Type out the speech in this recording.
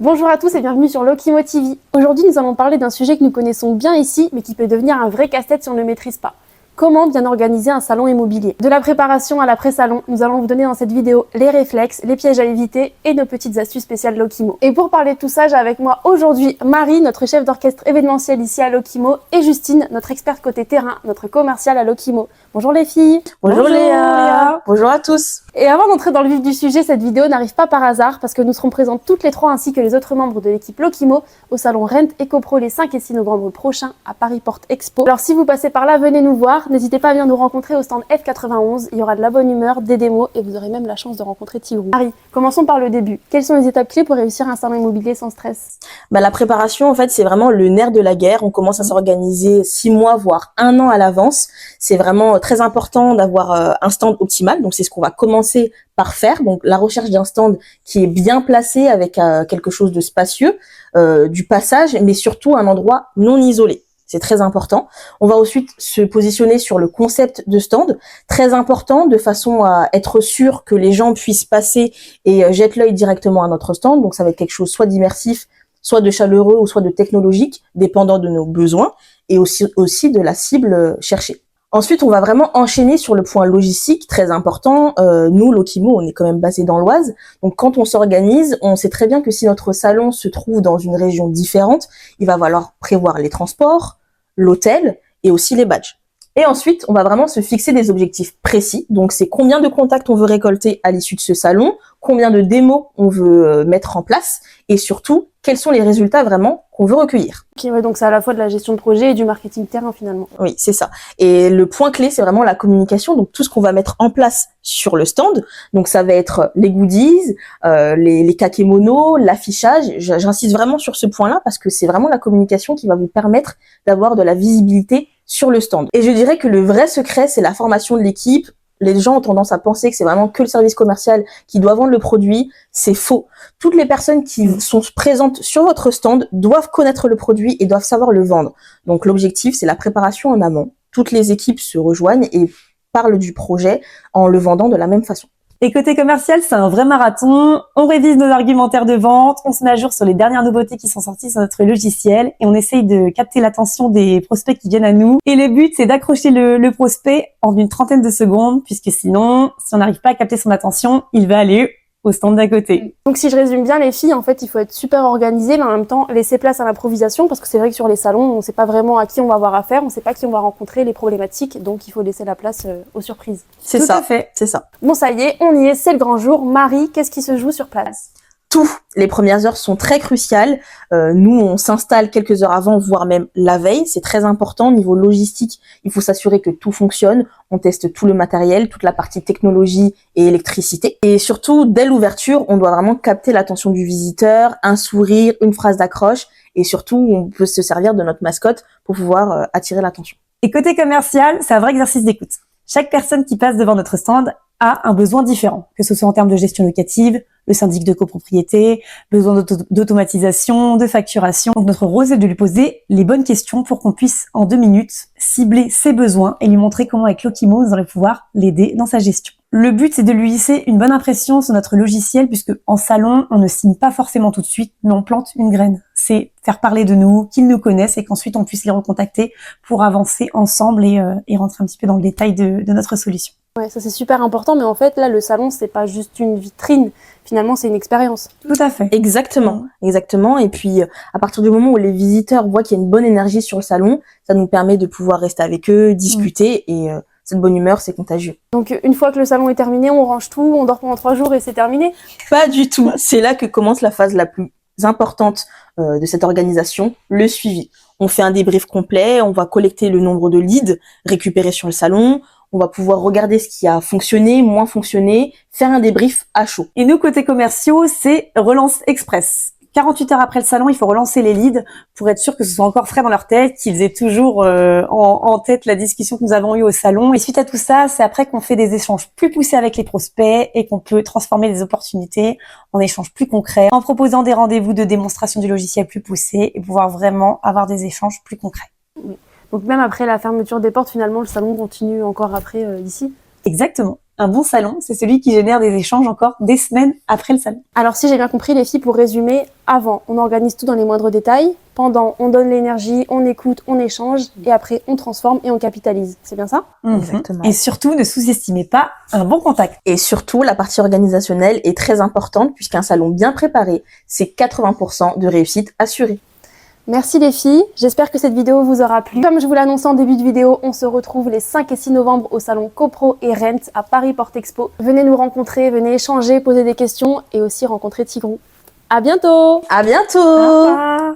Bonjour à tous et bienvenue sur Lokimo TV. Aujourd'hui, nous allons parler d'un sujet que nous connaissons bien ici, mais qui peut devenir un vrai casse-tête si on ne le maîtrise pas. Comment bien organiser un salon immobilier? De la préparation à l'après-salon, nous allons vous donner dans cette vidéo les réflexes, les pièges à éviter et nos petites astuces spéciales Lokimo. Et pour parler de tout ça, j'ai avec moi aujourd'hui Marie, notre chef d'orchestre événementiel ici à Lokimo, et Justine, notre experte côté terrain, notre commercial à Lokimo. Bonjour les filles. Bonjour Léa. Bonjour à tous. Et avant d'entrer dans le vif du sujet, cette vidéo n'arrive pas par hasard parce que nous serons présentes toutes les trois ainsi que les autres membres de l'équipe Lokimo au salon Rent EcoPro les 5 et 6 novembre prochains à Paris Porte Expo. Alors si vous passez par là, venez nous voir. N'hésitez pas à venir nous rencontrer au stand F91. Il y aura de la bonne humeur, des démos et vous aurez même la chance de rencontrer Tigrou. Marie, commençons par le début. Quelles sont les étapes clés pour réussir un salon immobilier sans stress? La préparation, en fait, c'est vraiment le nerf de la guerre. On commence à s'organiser 6 mois, voire 1 an à l'avance. C'est vraiment très important d'avoir un stand optimal. Donc, c'est ce qu'on va commencer par faire. Donc, la recherche d'un stand qui est bien placé avec quelque chose de spacieux, du passage, mais surtout un endroit non isolé. C'est très important. On va ensuite se positionner sur le concept de stand, très important, de façon à être sûr que les gens puissent passer et jettent l'œil directement à notre stand. Donc, ça va être quelque chose soit d'immersif, soit de chaleureux ou soit de technologique, dépendant de nos besoins et aussi de la cible cherchée. Ensuite, on va vraiment enchaîner sur le point logistique, très important. Nous, Lokimo, on est quand même basé dans l'Oise. Donc, quand on s'organise, on sait très bien que si notre salon se trouve dans une région différente, il va falloir prévoir les transports, l'hôtel et aussi les badges. Et ensuite, on va vraiment se fixer des objectifs précis. Donc, c'est combien de contacts on veut récolter à l'issue de ce salon, combien de démos on veut mettre en place et surtout, quels sont les résultats vraiment qu'on veut recueillir. Ok, ouais, donc c'est à la fois de la gestion de projet et du marketing terrain finalement. Oui, c'est ça. Et le point clé, c'est vraiment la communication. Donc, tout ce qu'on va mettre en place sur le stand. Donc, ça va être les goodies, les kakémonos, l'affichage. J'insiste vraiment sur ce point-là parce que c'est vraiment la communication qui va vous permettre d'avoir de la visibilité sur le stand. Et je dirais que le vrai secret, c'est la formation de l'équipe. Les gens ont tendance à penser que c'est vraiment que le service commercial qui doit vendre le produit. C'est faux. Toutes les personnes qui sont présentes sur votre stand doivent connaître le produit et doivent savoir le vendre. Donc l'objectif, c'est la préparation en amont. Toutes les équipes se rejoignent et parlent du projet en le vendant de la même façon. Et côté commercial, c'est un vrai marathon. On révise nos argumentaires de vente, on se met à jour sur les dernières nouveautés qui sont sorties sur notre logiciel et on essaye de capter l'attention des prospects qui viennent à nous. Et le but, c'est d'accrocher le prospect en une trentaine de secondes, puisque sinon, si on n'arrive pas à capter son attention, il va aller au stand d'à côté. Donc si je résume bien les filles, en fait il faut être super organisé mais en même temps laisser place à l'improvisation parce que c'est vrai que sur les salons on ne sait pas vraiment à qui on va avoir affaire, on ne sait pas qui on va rencontrer, les problématiques, donc il faut laisser la place aux surprises. C'est ça, c'est ça. Bon ça y est, on y est, c'est le grand jour. Marie, qu'est-ce qui se joue sur place? Tout. Les premières heures sont très cruciales. Nous, on s'installe quelques heures avant, voire même la veille. C'est très important. Au niveau logistique, il faut s'assurer que tout fonctionne. On teste tout le matériel, toute la partie technologie et électricité. Et surtout, dès l'ouverture, on doit vraiment capter l'attention du visiteur, un sourire, une phrase d'accroche. Et surtout, on peut se servir de notre mascotte pour pouvoir attirer l'attention. Et côté commercial, c'est un vrai exercice d'écoute. Chaque personne qui passe devant notre stand a un besoin différent, que ce soit en termes de gestion locative, le syndic de copropriété, besoin d'automatisation, de facturation. Donc notre rôle, c'est de lui poser les bonnes questions pour qu'on puisse, en 2 minutes, cibler ses besoins et lui montrer comment, avec Lokimo, nous allons pouvoir l'aider dans sa gestion. Le but, c'est de lui laisser une bonne impression sur notre logiciel, puisque en salon, on ne signe pas forcément tout de suite, mais on plante une graine. C'est faire parler de nous, qu'ils nous connaissent et qu'ensuite on puisse les recontacter pour avancer ensemble et rentrer un petit peu dans le détail de notre solution. Ouais, ça c'est super important, mais en fait là le salon c'est pas juste une vitrine, finalement c'est une expérience. Tout à fait. Exactement, exactement. Et puis à partir du moment où les visiteurs voient qu'il y a une bonne énergie sur le salon, ça nous permet de pouvoir rester avec eux, discuter et cette bonne humeur, c'est contagieux. Donc une fois que le salon est terminé, on range tout, on dort pendant 3 jours et c'est terminé? Pas du tout. C'est là que commence la phase la plus importante de cette organisation, le suivi. On fait un débrief complet, on va collecter le nombre de leads récupérés sur le salon, on va pouvoir regarder ce qui a fonctionné, moins fonctionné, faire un débrief à chaud. Et nous, côté commerciaux, c'est relance express. 48 heures après le salon, il faut relancer les leads pour être sûr que ce soit encore frais dans leur tête, qu'ils aient toujours en tête la discussion que nous avons eue au salon. Et suite à tout ça, c'est après qu'on fait des échanges plus poussés avec les prospects et qu'on peut transformer les opportunités en échanges plus concrets, en proposant des rendez-vous de démonstration du logiciel plus poussés et pouvoir vraiment avoir des échanges plus concrets. Oui. Donc même après la fermeture des portes, finalement, le salon continue encore après ici? Exactement. Un bon salon, c'est celui qui génère des échanges encore des semaines après le salon. Alors si j'ai bien compris les filles, pour résumer, avant on organise tout dans les moindres détails, pendant on donne l'énergie, on écoute, on échange et après on transforme et on capitalise. C'est bien ça? Exactement. Et surtout, ne sous-estimez pas un bon contact. Et surtout, la partie organisationnelle est très importante puisqu'un salon bien préparé, c'est 80% de réussite assurée. Merci les filles, j'espère que cette vidéo vous aura plu. Comme je vous l'annonçais en début de vidéo, on se retrouve les 5 et 6 novembre au salon CoPro et Rent à Paris Porte Expo. Venez nous rencontrer, venez échanger, poser des questions et aussi rencontrer Tigrou. À bientôt! À bientôt! Au revoir.